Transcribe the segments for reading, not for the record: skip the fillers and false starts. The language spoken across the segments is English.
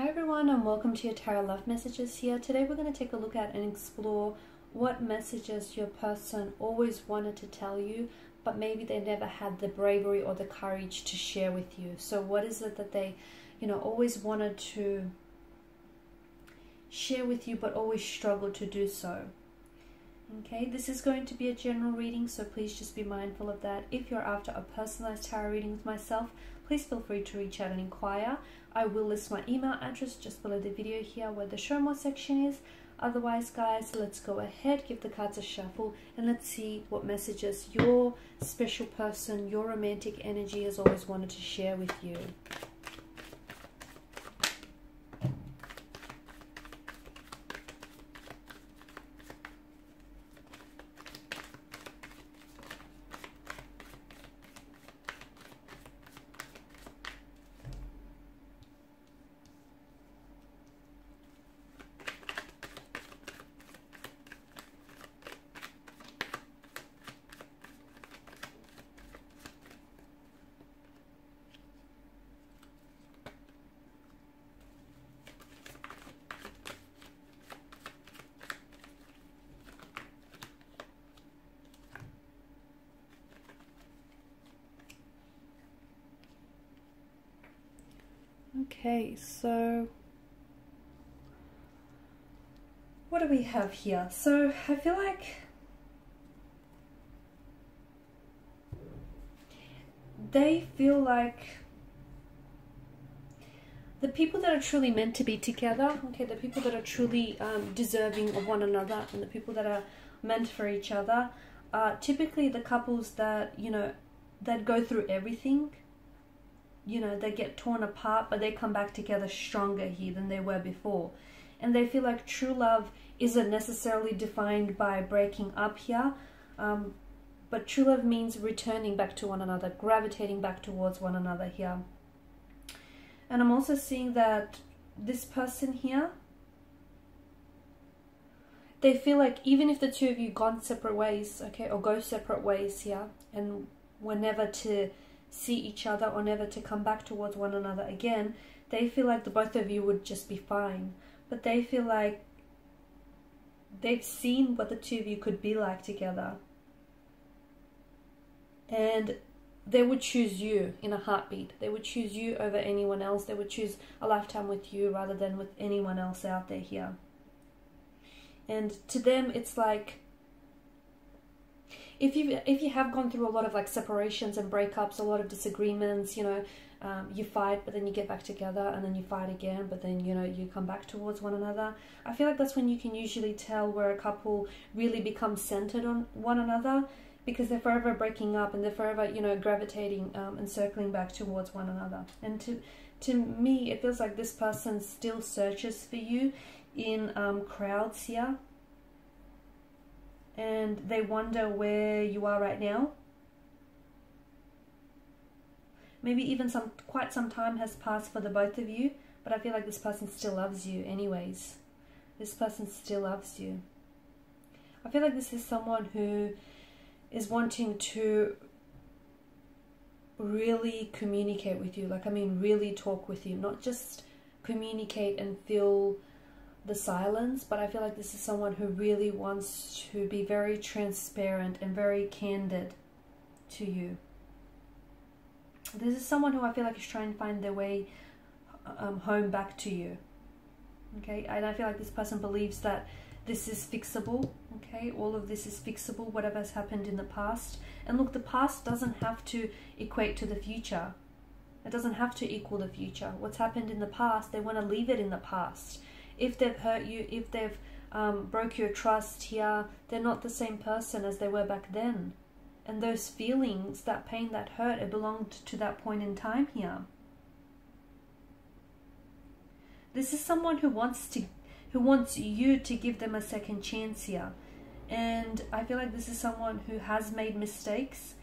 Hi everyone, and welcome to your Tarot Love Messages here. Today we're going to take a look at and explore what messages your person always wanted to tell you, but maybe they never had the bravery or the courage to share with you. So what is it that they, always wanted to share with you, but always struggled to do so? Okay, this is going to be a general reading, so please just be mindful of that. If you're after a personalized tarot reading with myself, please feel free to reach out and inquire. I will list my email address just below the video here where the show more section is. Otherwise, guys, let's go ahead, give the cards a shuffle, and let's see what messages your special person, your romantic energy has always wanted to share with you. Okay, so what do we have here? So I feel like they feel like the people that are truly meant to be together, okay, the people that are truly deserving of one another, and the people that are meant for each other are typically the couples that, that go through everything. They get torn apart, but they come back together stronger here than they were before. And they feel like true love isn't necessarily defined by breaking up here, but true love means returning back to one another, gravitating back towards one another here. And I'm also seeing that this person here, they feel like even if the two of you gone separate ways, okay, or go separate ways here, and were never to see each other or never to come back towards one another again, they feel like the both of you would just be fine. But they feel like they've seen what the two of you could be like together, and they would choose you in a heartbeat. They would choose you over anyone else. They would choose a lifetime with you rather than with anyone else out there here. And to them, it's like, if you have gone through a lot of like separations and breakups, a lot of disagreements, you fight, but then you get back together, and then you fight again, but then, you come back towards one another. I feel like that's when you can usually tell where a couple really becomes centered on one another, because they're forever breaking up and they're forever, gravitating and circling back towards one another. And to me, it feels like this person still searches for you in crowds here. And they wonder where you are right now. Maybe even quite some time has passed for the both of you, but I feel like this person still loves you anyways. This person still loves you. I feel like this is someone who is wanting to really communicate with you. Like, really talk with you, not just communicate and feel the silence, but I feel like this is someone who really wants to be very transparent and very candid to you. This is someone who I feel like is trying to find their way home back to you. Okay, and I feel like this person believes that this is fixable. Okay, all of this is fixable, whatever has happened in the past. And look, the past doesn't have to equate to the future. It doesn't have to equal the future. What's happened in the past, they want to leave it in the past. If they've hurt you, if they've broke your trust here, they're not the same person as they were back then. And those feelings, that pain, that hurt, it belonged to that point in time here. This is someone who wants you to give them a second chance here. And I feel like this is someone who has made mistakes,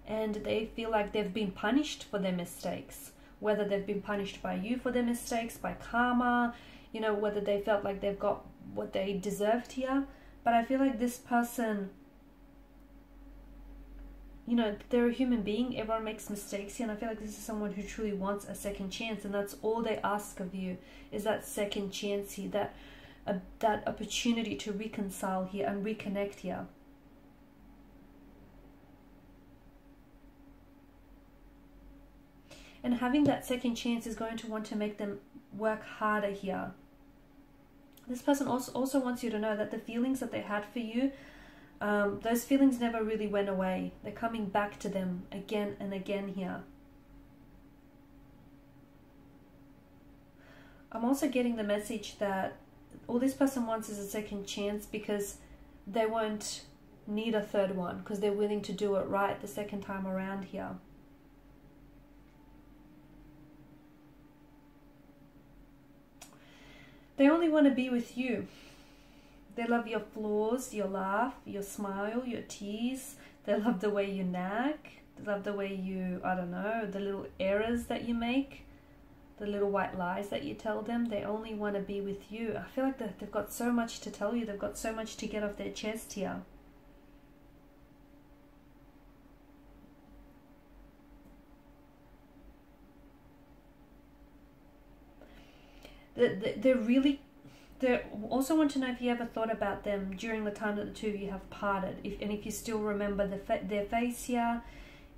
and they feel like they've been punished for their mistakes. Whether they've been punished by you for their mistakes, by karma, whether they felt like they've got what they deserved here. But I feel like this person you know, they're a human being. Everyone makes mistakes here, and I feel like this is someone who truly wants a second chance, and that's all they ask of you, is that second chance here, that opportunity to reconcile here and reconnect here. And having that second chance is going to want to make them work harder here. This person also wants you to know that the feelings that they had for you, those feelings never really went away. They're coming back to them again and again here. I'm also getting the message that all this person wants is a second chance because they won't need a third one, because they're willing to do it right the second time around here. They only want to be with you. They love your flaws, your laugh, your smile, your tease. They love the way you nag. They love the way you, I don't know, the little errors that you make, the little white lies that you tell them. They only want to be with you. I feel like they've got so much to tell you. They've got so much to get off their chest here. They also want to know if you ever thought about them during the time that the two of you have parted, if you still remember their face here,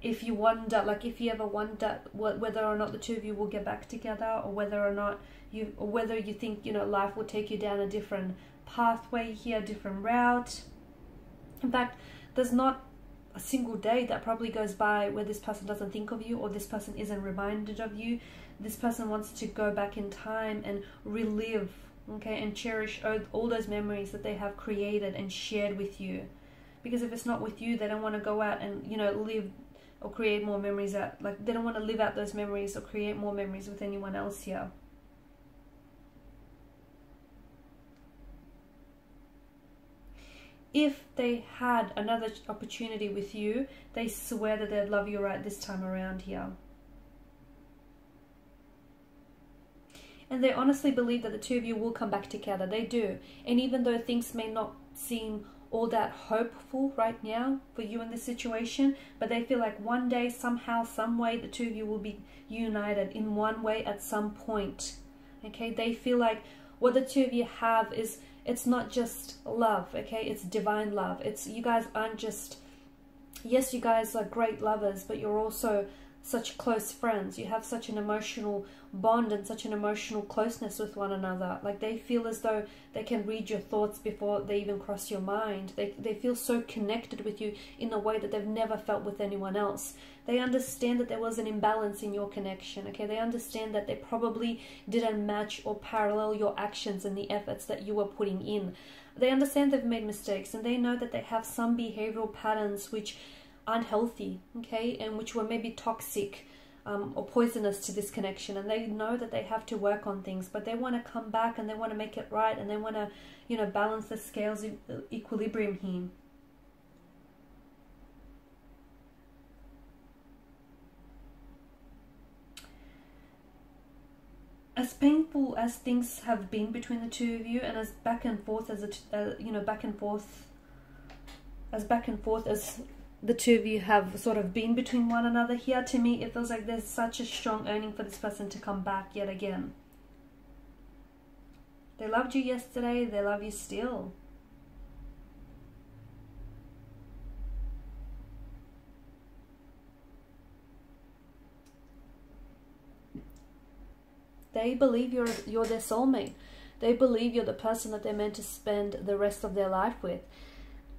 if you wonder, like if you ever wonder whether or not the two of you will get back together, or whether you think, you know, life will take you down a different pathway here, different route. In fact, there's not a single day that probably goes by where this person doesn't think of you, or this person isn't reminded of you. This person wants to go back in time and relive, okay, and cherish all those memories that they have created and shared with you. Because if it's not with you, they don't want to go out and, you know, live or create more memories out. Like, they don't want to live out those memories or create more memories with anyone else here. If they had another opportunity with you, they swear that they'd love you right this time around here. And they honestly believe that the two of you will come back together. They do. And even though things may not seem all that hopeful right now for you in this situation, but they feel like one day, somehow, some way, the two of you will be united in one way at some point. Okay? They feel like what the two of you have is, it's not just love, okay? It's divine love. It's, you guys aren't just, yes, you guys are great lovers, but you're also such close friends. You have such an emotional bond and such an emotional closeness with one another. Like, they feel as though they can read your thoughts before they even cross your mind. They feel so connected with you in a way that they've never felt with anyone else. They understand that there was an imbalance in your connection, okay? They understand that they probably didn't match or parallel your actions and the efforts that you were putting in. They understand they've made mistakes, and they know that they have some behavioral patterns which aren't healthy, okay, and which were maybe toxic or poisonous to this connection, and they know that they have to work on things, but they want to come back and they want to make it right, and they want to, you know, balance the scales of equilibrium here. As painful as things have been between the two of you, and as back and forth as the two of you have sort of been between one another here, to me it feels like there's such a strong yearning for this person to come back yet again. They loved you yesterday, they love you still. They believe you're their soulmate. They believe you're the person that they're meant to spend the rest of their life with.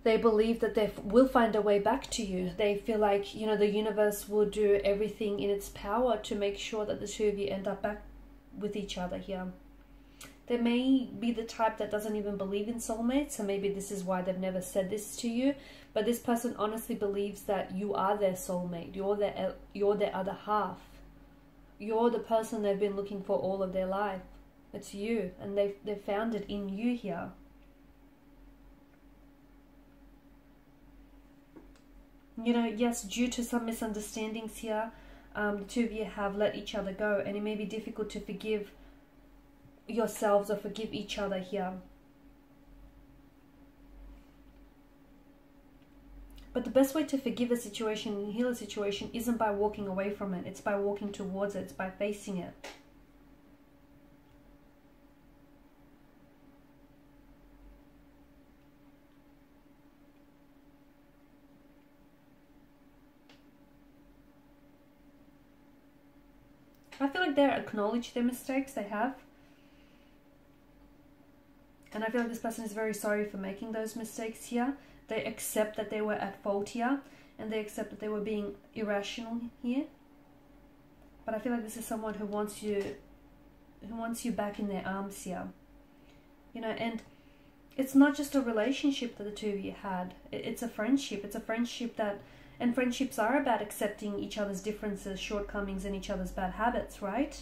They believe that they will find a way back to you. They feel like, you know, the universe will do everything in its power to make sure that the two of you end up back with each other here. They may be the type that doesn't even believe in soulmates, so maybe this is why they've never said this to you. But this person honestly believes that you are their soulmate. You're their other half. You're the person they've been looking for all of their life. It's you, and they've found it in you here. You know, yes, due to some misunderstandings here, the two of you have let each other go, and it may be difficult to forgive yourselves or forgive each other here. But the best way to forgive a situation and heal a situation isn't by walking away from it. It's by walking towards it. It's by facing it. I feel like they acknowledge their mistakes they have. And I feel like this person is very sorry for making those mistakes here. They accept that they were at fault here. And they accept that they were being irrational here. But I feel like this is someone who wants you back in their arms here. You know, and it's not just a relationship that the two of you had. It's a friendship. It's a friendship that... And friendships are about accepting each other's differences, shortcomings, and each other's bad habits, right?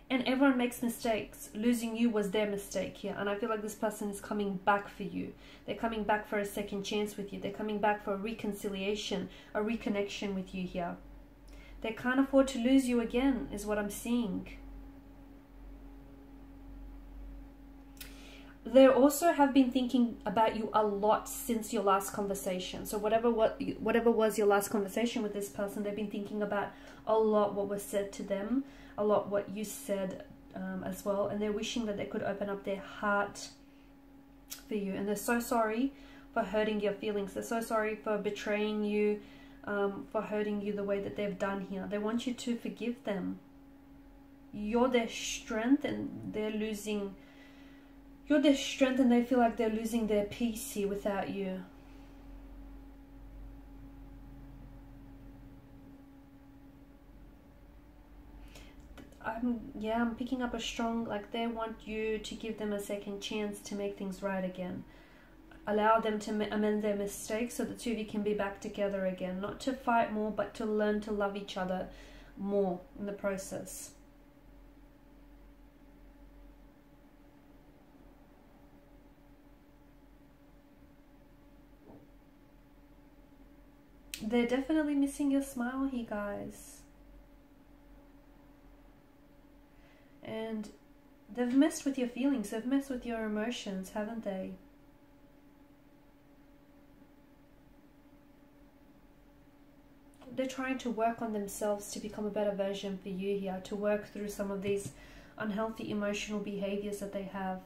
And everyone makes mistakes. Losing you was their mistake here. And I feel like this person is coming back for you. They're coming back for a second chance with you. They're coming back for a reconciliation, a reconnection with you here. They can't afford to lose you again, is what I'm seeing. They also have been thinking about you a lot since your last conversation. So whatever was your last conversation with this person, they've been thinking about a lot what was said to them, a lot what you said as well. And they're wishing that they could open up their heart for you. And they're so sorry for hurting your feelings. They're so sorry for betraying you, for hurting you the way that they've done here. They want you to forgive them. You're their strength and they're losing... You're their strength and they feel like they're losing their peace here without you. I'm picking up a strong, like they want you to give them a second chance to make things right again. Allow them to amend their mistakes so the two of you can be back together again. Not to fight more, but to learn to love each other more in the process. They're definitely missing your smile here, guys. And they've messed with your feelings. They've messed with your emotions, haven't they? They're trying to work on themselves to become a better version for you here. To work through some of these unhealthy emotional behaviors that they have.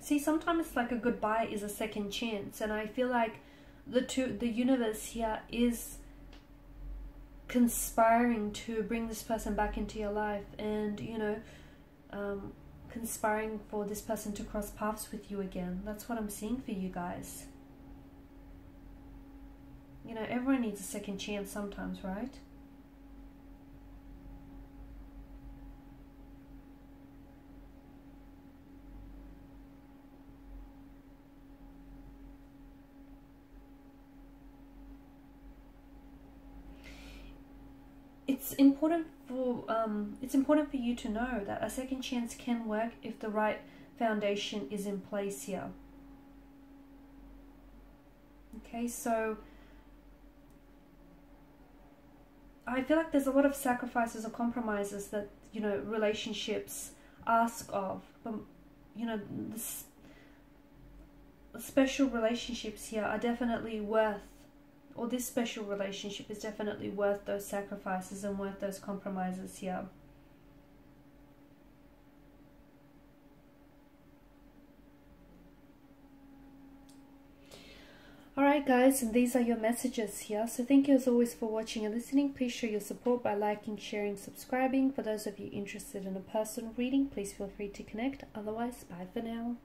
See, sometimes it's like a goodbye is a second chance, and I feel like the universe here is conspiring to bring this person back into your life, and you know, conspiring for this person to cross paths with you again. That's what I'm seeing for you guys. You know, everyone needs a second chance sometimes, right? It's important for you to know that a second chance can work if the right foundation is in place here. Okay, so I feel like there's a lot of sacrifices or compromises that, you know, relationships ask of. But, you know, the special relationships here are definitely worth, or this special relationship is definitely worth those sacrifices and worth those compromises here. Alright guys, and these are your messages here. So thank you as always for watching and listening. Please show your support by liking, sharing, subscribing. For those of you interested in a personal reading, please feel free to connect. Otherwise, bye for now.